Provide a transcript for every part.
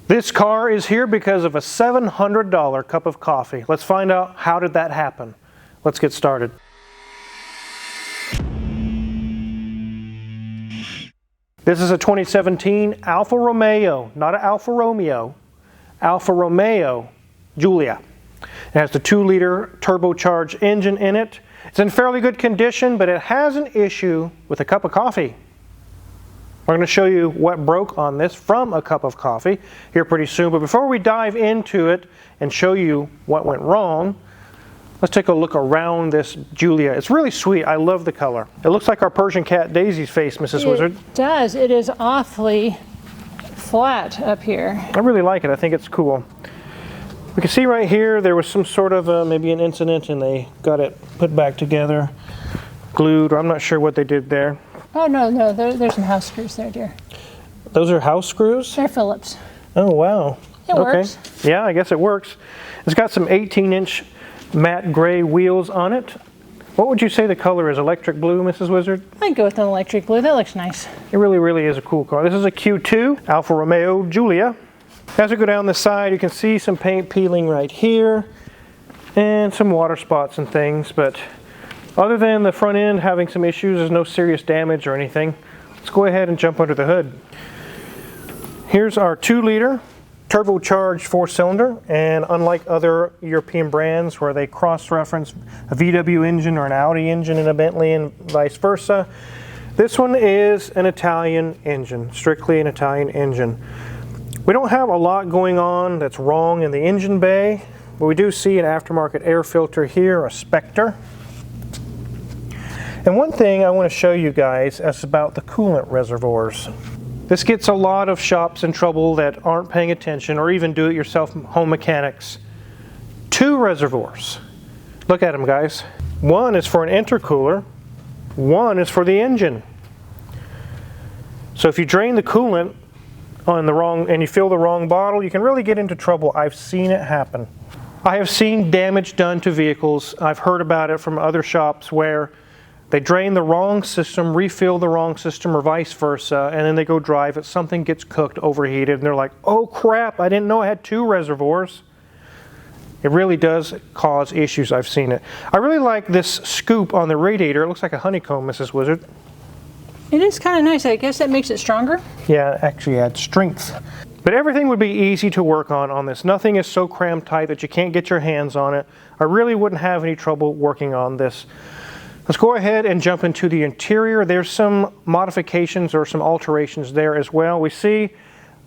This car is here because of a $700 cup of coffee. Let's find out how did that happen. Let's get started. This is a 2017 Alfa Romeo, not an Alfa Romeo, Alfa Romeo Giulia. It has the 2-liter turbocharged engine in it. It's in fairly good condition, but it has an issue with a cup of coffee. We're going to show you what broke on this from a cup of coffee here pretty soon. But before we dive into it and show you what went wrong, let's take a look around this Giulia. It's really sweet. I love the color. It looks like our Persian cat Daisy's face, Mrs. Wizard. It does. It is awfully flat up here. I really like it. I think it's cool. We can see right here there was some sort of maybe an incident and they got it put back together, glued, or I'm not sure what they did there. Oh, no, there's some house screws there, dear. Those are house screws? They're Phillips. Oh, wow. It works. Yeah, I guess it works. It's got some 18-inch matte gray wheels on it. What would you say the color is? Electric blue, Mrs. Wizard? I'd go with an electric blue. That looks nice. It really, really is a cool car. This is a Q2 Alfa Romeo Giulia. As we go down the side, you can see some paint peeling right here and some water spots and things, but other than the front end having some issues, there's no serious damage or anything. Let's go ahead and jump under the hood. Here's our 2-liter turbocharged 4-cylinder, and unlike other European brands where they cross-reference a VW engine or an Audi engine in a Bentley and vice versa, this one is an Italian engine, strictly an Italian engine. We don't have a lot going on that's wrong in the engine bay, but we do see an aftermarket air filter here, a Spectre. And one thing I want to show you guys is about the coolant reservoirs. This gets a lot of shops in trouble that aren't paying attention, or even do-it-yourself home mechanics. 2 reservoirs. Look at them, guys. One is for an intercooler, one is for the engine. So if you drain the coolant on the wrong and you fill the wrong bottle, you can really get into trouble. I've seen it happen. I have seen damage done to vehicles. I've heard about it from other shops where they drain the wrong system, refill the wrong system, or vice versa, and then they go drive it. Something gets cooked, overheated, and they're like, oh crap, I didn't know I had 2 reservoirs. It really does cause issues. I've seen it. I really like this scoop on the radiator. It looks like a honeycomb, Mrs. Wizard. It is kind of nice. I guess that makes it stronger. Yeah, it actually adds strength. But everything would be easy to work on this. Nothing is so crammed tight that you can't get your hands on it. I really wouldn't have any trouble working on this. Let's go ahead and jump into the interior. There's some modifications or some alterations there as well. We see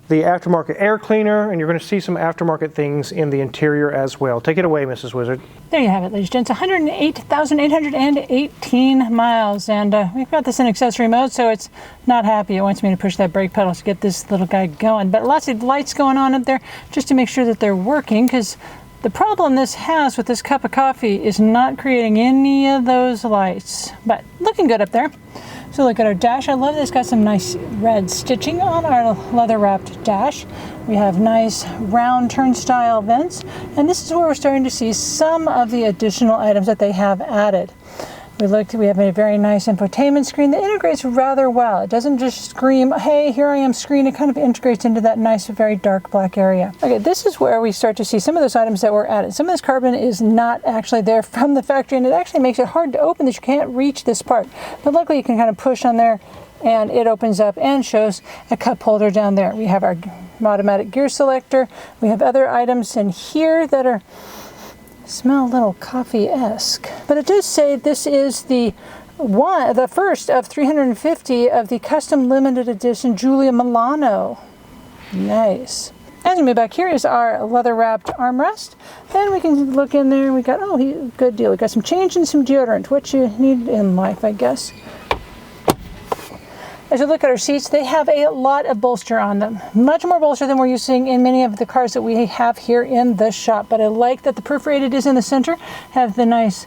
the aftermarket air cleaner, and you're going to see some aftermarket things in the interior as well. Take it away, Mrs. Wizard. There you have it, ladies and gents. 108,818 miles, and we've got this in accessory mode, so it's not happy. It wants me to push that brake pedal to get this little guy going. But lots of lights going on up there just to make sure that they're working, because the problem this has with this cup of coffee is not creating any of those lights, but looking good up there. So look at our dash. I love this. Got some nice red stitching on our leather-wrapped dash. We have nice round turnstile vents, and this is where we're starting to see some of the additional items that they have added. We have a very nice infotainment screen that integrates rather well. It doesn't just scream, hey, here I am screen. It kind of integrates into that nice, very dark black area. Okay, this is where we start to see some of those items that were added. Some of this carbon is not actually there from the factory, and it actually makes it hard to open this. You can't reach this part. But luckily you can kind of push on there and it opens up and shows a cup holder down there. We have our automatic gear selector. We have other items in here that are smell a little coffee-esque, but it does say this is the first of 350 of the custom limited edition Giulia Milano. Nice. As we move back, here is our leather-wrapped armrest. Then we can look in there. We got good deal. We got some change and some deodorant, what you need in life, I guess. As we look at our seats, they have a lot of bolster on them. Much more bolster than we're using in many of the cars that we have here in the shop. But I like that the perforated is in the center, have the nice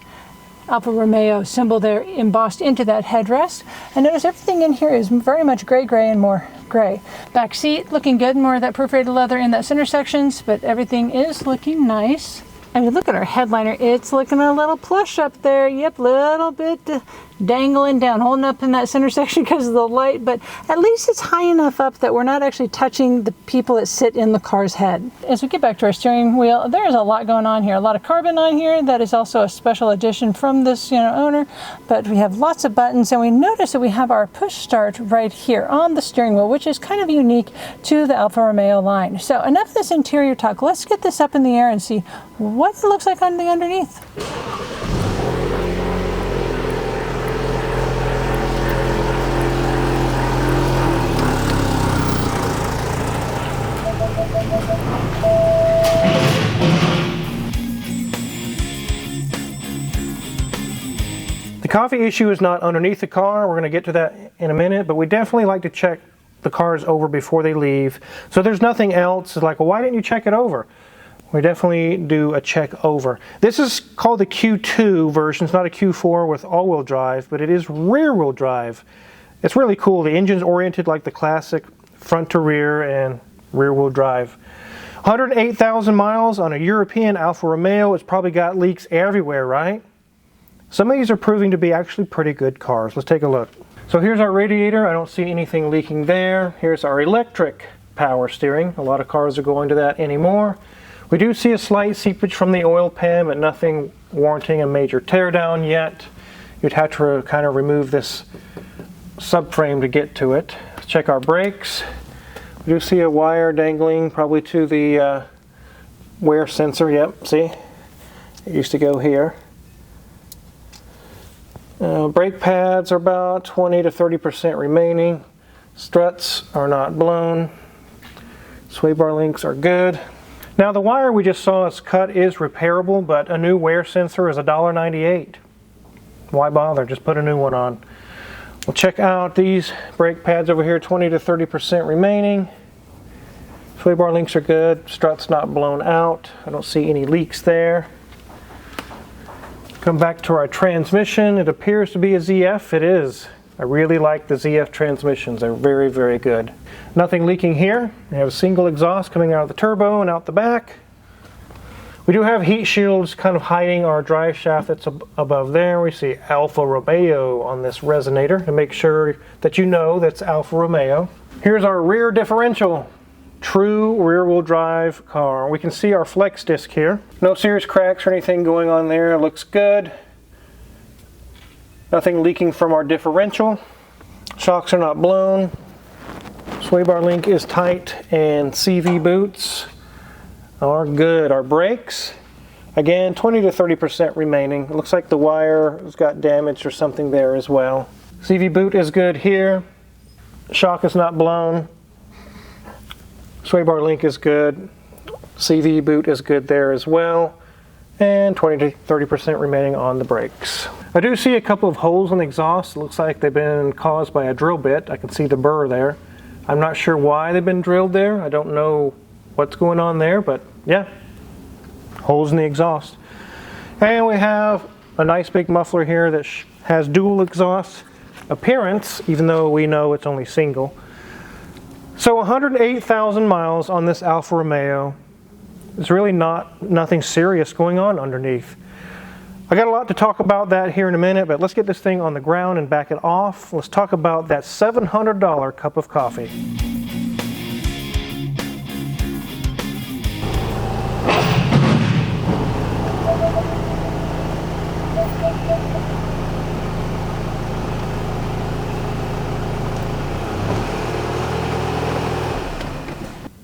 Alfa Romeo symbol there embossed into that headrest. And notice everything in here is very much gray and more gray. Back seat looking good, more of that perforated leather in that center sections, but everything is looking nice. And we look at our headliner, it's looking a little plush up there. Yep, little bit dangling down, holding up in that center section because of the light, but at least it's high enough up that we're not actually touching the people that sit in the car's head. As we get back to our steering wheel, there's a lot going on here. A lot of carbon on here. That is also a special addition from this owner, but we have lots of buttons, and we notice that we have our push start right here on the steering wheel, which is kind of unique to the Alfa Romeo line. So enough of this interior talk. Let's get this up in the air and see what it looks like on the underneath. The coffee issue is not underneath the car. We're going to get to that in a minute, but we definitely like to check the cars over before they leave. So there's nothing else. It's like, well, why didn't you check it over? We definitely do a check over. This is called the Q2 version. It's not a Q4 with all-wheel drive, but it is rear-wheel drive. It's really cool. The engine's oriented like the classic front to rear and rear-wheel drive. 108,000 miles on a European Alfa Romeo. It's probably got leaks everywhere, right? Some of these are proving to be actually pretty good cars. Let's take a look. So here's our radiator. I don't see anything leaking there. Here's our electric power steering. A lot of cars are going to that anymore. We do see a slight seepage from the oil pan, but nothing warranting a major teardown yet. You'd have to kind of remove this subframe to get to it. Let's check our brakes. We do see a wire dangling probably to the wear sensor. Yep, see? It used to go here. Brake pads are about 20 to 30% remaining. Struts are not blown. Sway bar links are good. Now the wire we just saw us cut is repairable, but a new wear sensor is $1.98. Why bother? Just put a new one on. We'll check out these brake pads over here, 20 to 30% remaining. Sway bar links are good. Struts not blown out. I don't see any leaks there. Come back to our transmission. It appears to be a ZF. It is. I really like the ZF transmissions. They're very, very good. Nothing leaking here. We have a single exhaust coming out of the turbo and out the back. We do have heat shields kind of hiding our drive shaft that's above there. We see Alfa Romeo on this resonator to make sure that you know that's Alfa Romeo. Here's our rear differential. True rear-wheel drive car. We can see our flex disc here. No serious cracks or anything going on there. It looks good. Nothing leaking from our differential. Shocks are not blown. Sway bar link is tight, and CV boots are good. Our brakes, again, 20 to 30% remaining. It looks like the wire has got damaged or something there as well. CV boot is good here. Shock is not blown. Sway bar link is good. CV boot is good there as well. And 20 to 30% remaining on the brakes. I do see a couple of holes in the exhaust. It looks like they've been caused by a drill bit. I can see the burr there. I'm not sure why they've been drilled there. I don't know what's going on there, but yeah, holes in the exhaust. And we have a nice big muffler here that has dual exhaust appearance, even though we know it's only single. So 108,000 miles on this Alfa Romeo. There's really nothing serious going on underneath. I got a lot to talk about that here in a minute, but let's get this thing on the ground and back it off. Let's talk about that $700 cup of coffee.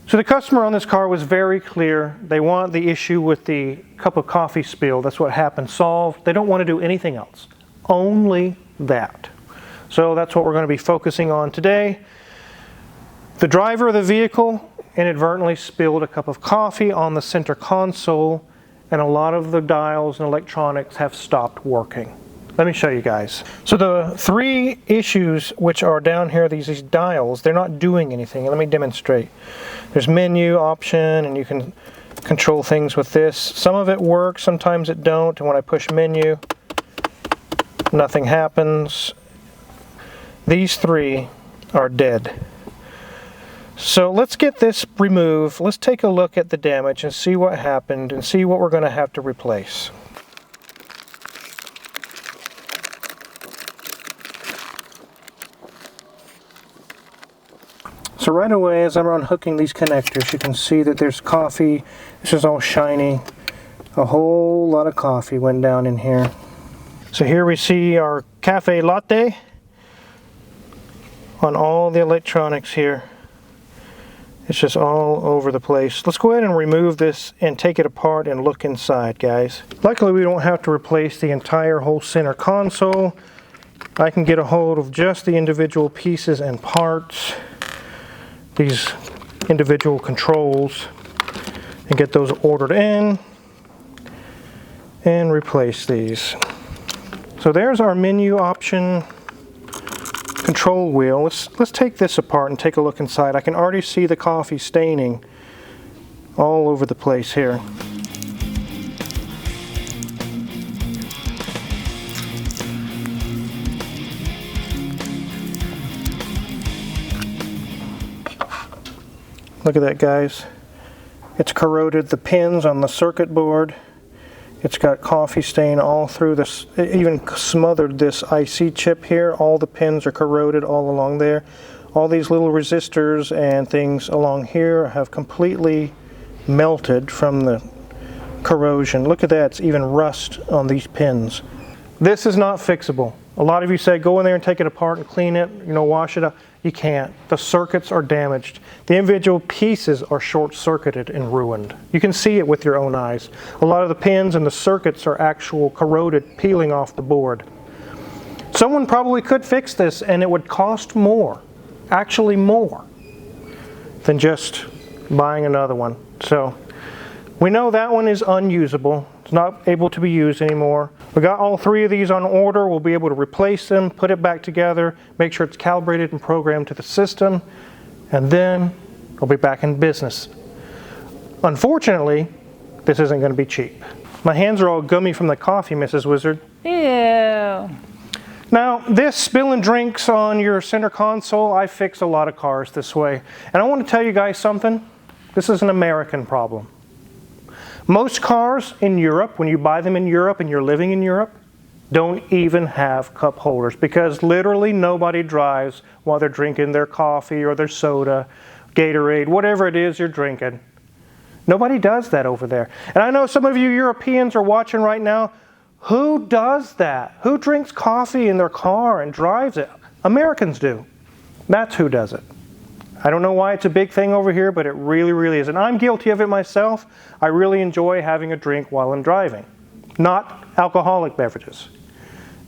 So the customer on this car was very clear. They want the issue with the cup of coffee spill. That's what happened solved. They don't want to do anything else. Only that. So that's what we're going to be focusing on today. The driver of the vehicle inadvertently spilled a cup of coffee on the center console, and a lot of the dials and electronics have stopped working. Let me show you guys. So the three issues which are down here, these dials, they're not doing anything. Let me demonstrate. There's menu option, and you can control things with this. Some of it works, sometimes it don't, and when I push menu, nothing happens. These three are dead. So let's get this removed. Let's take a look at the damage and see what happened and see what we're going to have to replace. So right away, as I'm unhooking these connectors, you can see that there's coffee. This is all shiny. A whole lot of coffee went down in here. So here we see our cafe latte on all the electronics here. It's just all over the place. Let's go ahead and remove this and take it apart and look inside, guys. Luckily, we don't have to replace the entire whole center console. I can get a hold of just the individual pieces and parts, these individual controls, and get those ordered in and replace these. So there's our menu option control wheel. Let's take this apart and take a look inside. I can already see the coffee staining all over the place here. Look at that, guys. It's corroded the pins on the circuit board. It's got coffee stain all through this. It even smothered this IC chip here. All the pins are corroded all along there. All these little resistors and things along here have completely melted from the corrosion. Look at that, it's even rust on these pins. This is not fixable. A lot of you say go in there and take it apart and clean it, wash it up. You can't. The circuits are damaged. The individual pieces are short-circuited and ruined. You can see it with your own eyes. A lot of the pins and the circuits are actual corroded, peeling off the board. Someone probably could fix this and it would cost more, actually more, than just buying another one. So we know that one is unusable. It's not able to be used anymore. We got all three of these on order. We'll be able to replace them, put it back together, make sure it's calibrated and programmed to the system, and then we'll be back in business. Unfortunately, this isn't going to be cheap. My hands are all gummy from the coffee, Mrs. Wizard. Ew. Now, this spilling drinks on your center console, I fix a lot of cars this way. And I want to tell you guys something. This is an American problem. Most cars in Europe, when you buy them in Europe and you're living in Europe, don't even have cup holders because literally nobody drives while they're drinking their coffee or their soda, Gatorade, whatever it is you're drinking. Nobody does that over there. And I know some of you Europeans are watching right now. Who does that? Who drinks coffee in their car and drives it? Americans do. That's who does it. I don't know why it's a big thing over here, but it really, really is. And I'm guilty of it myself. I really enjoy having a drink while I'm driving. Not alcoholic beverages,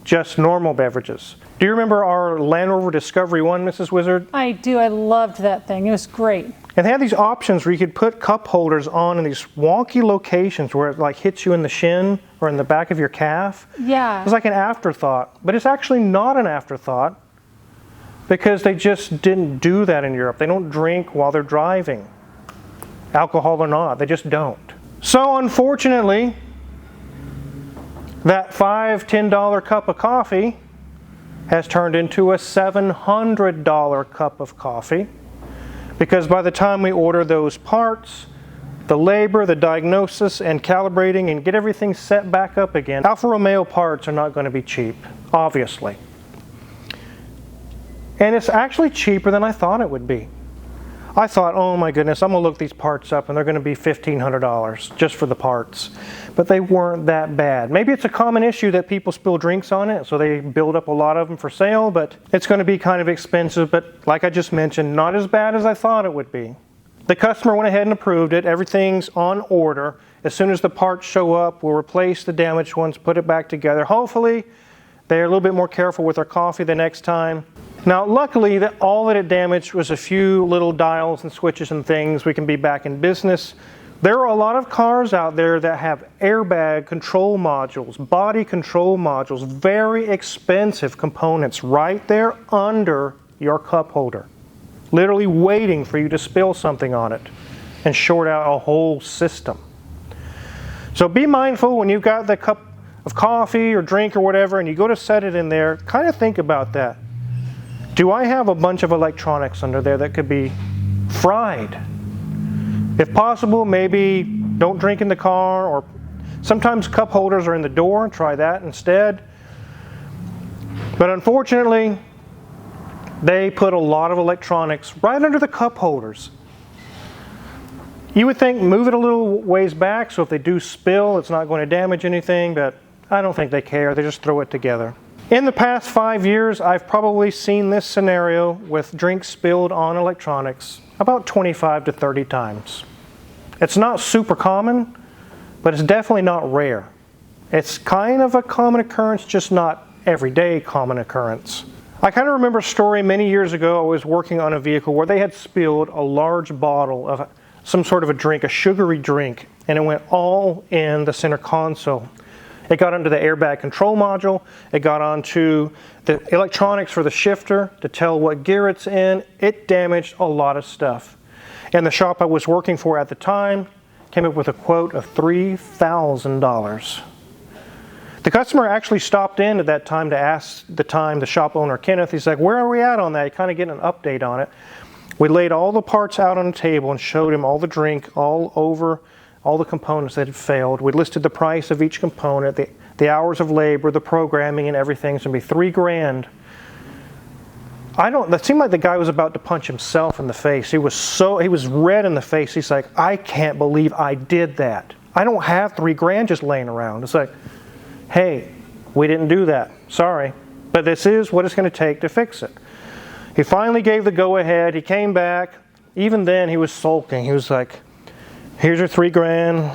just normal beverages. Do you remember our Land Rover Discovery 1, Mrs. Wizard? I do. I loved that thing. It was great. And they had these options where you could put cup holders on in these wonky locations where it like hits you in the shin or in the back of your calf. Yeah. It's like an afterthought, but it's actually not an afterthought. Because they just didn't do that in Europe. They don't drink while they're driving. Alcohol or not, they just don't. So unfortunately, that $5, $10 cup of coffee has turned into a $700 cup of coffee. Because by the time we order those parts, the labor, the diagnosis, and calibrating and get everything set back up again, Alfa Romeo parts are not going to be cheap, obviously. And it's actually cheaper than I thought it would be. I thought, oh my goodness, I'm going to look these parts up and they're going to be $1,500 just for the parts. But they weren't that bad. Maybe it's a common issue that people spill drinks on it, so they build up a lot of them for sale, but it's going to be kind of expensive. But like I just mentioned, not as bad as I thought it would be. The customer went ahead and approved it. Everything's on order. As soon as the parts show up, we'll replace the damaged ones, put it back together. Hopefully, they're a little bit more careful with their coffee the next time. Now, luckily, all that it damaged was a few little dials and switches and things. We can be back in business. There are a lot of cars out there that have airbag control modules, body control modules, very expensive components right there under your cup holder, literally waiting for you to spill something on it and short out a whole system. So be mindful when you've got the cup of coffee or drink or whatever and you go to set it in there, kind of think about that. Do I have a bunch of electronics under there that could be fried? If possible, maybe don't drink in the car, or sometimes cup holders are in the door. Try that instead. But unfortunately, They put a lot of electronics right under the cup holders. You would think move it a little ways back so if they do spill, it's not going to damage anything, but I don't think they care. They just throw it together. In the past 5 years, I've probably seen this scenario with drinks spilled on electronics about 25 to 30 times. It's not super common, but it's definitely not rare. It's kind of a common occurrence, just not everyday common occurrence. I kind of remember a story many years ago. I was working on a vehicle where they had spilled a large bottle of some sort of a drink, a sugary drink, and it went all in the center console. It got onto the airbag control module. It got onto the electronics for the shifter to tell what gear it's in. It damaged a lot of stuff. And the shop I was working for at the time came up with a quote of $3,000. The customer actually stopped in at that time to ask the shop owner, Kenneth. He's like, where are we at on that? He kind of getting an update on it. We laid all the parts out on the table and showed him all the drink all over, all the components that had failed. We listed the price of each component, the hours of labor, the programming, and everything. It's going to be $3 grand. That seemed like the guy was about to punch himself in the face. He was red in the face. He's like, I can't believe I did that. I don't have $3 grand just laying around. It's like, hey, we didn't do that. Sorry. But this is what it's going to take to fix it. He finally gave the go-ahead. He came back. Even then, he was sulking. He was like, here's your $3 grand.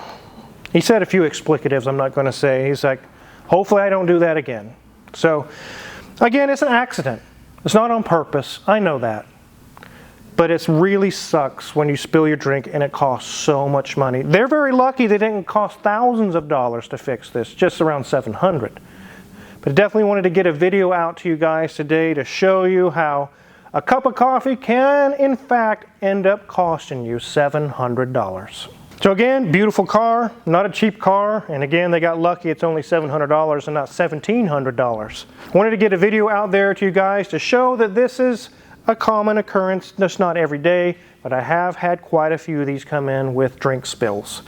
He said a few explicatives I'm not going to say. He's like, hopefully I don't do that again. So, again, it's an accident. It's not on purpose. I know that. But it really sucks when you spill your drink and it costs so much money. They're very lucky they didn't cost thousands of dollars to fix this, just around $700. But I definitely wanted to get a video out to you guys today to show you how a cup of coffee can, in fact, end up costing you $700. So again, beautiful car, not a cheap car, and again, they got lucky it's only $700 and not $1,700. Wanted to get a video out there to you guys to show that this is a common occurrence, just not every day, but I have had quite a few of these come in with drink spills.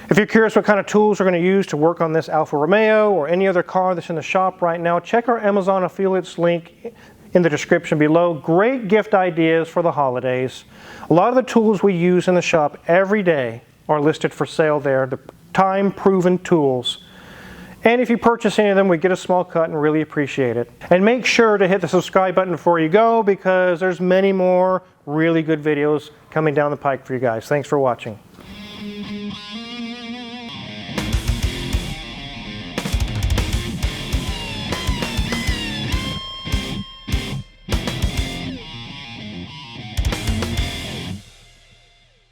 If you're curious what kind of tools we're going to use to work on this Alfa Romeo or any other car that's in the shop right now, check our Amazon affiliates link in the description below. Great gift ideas for the holidays. A lot of the tools we use in the shop every day are listed for sale there. The time-proven tools. And if you purchase any of them, we get a small cut and really appreciate it. And make sure to hit the subscribe button before you go because there's many more really good videos coming down the pike for you guys. Thanks for watching.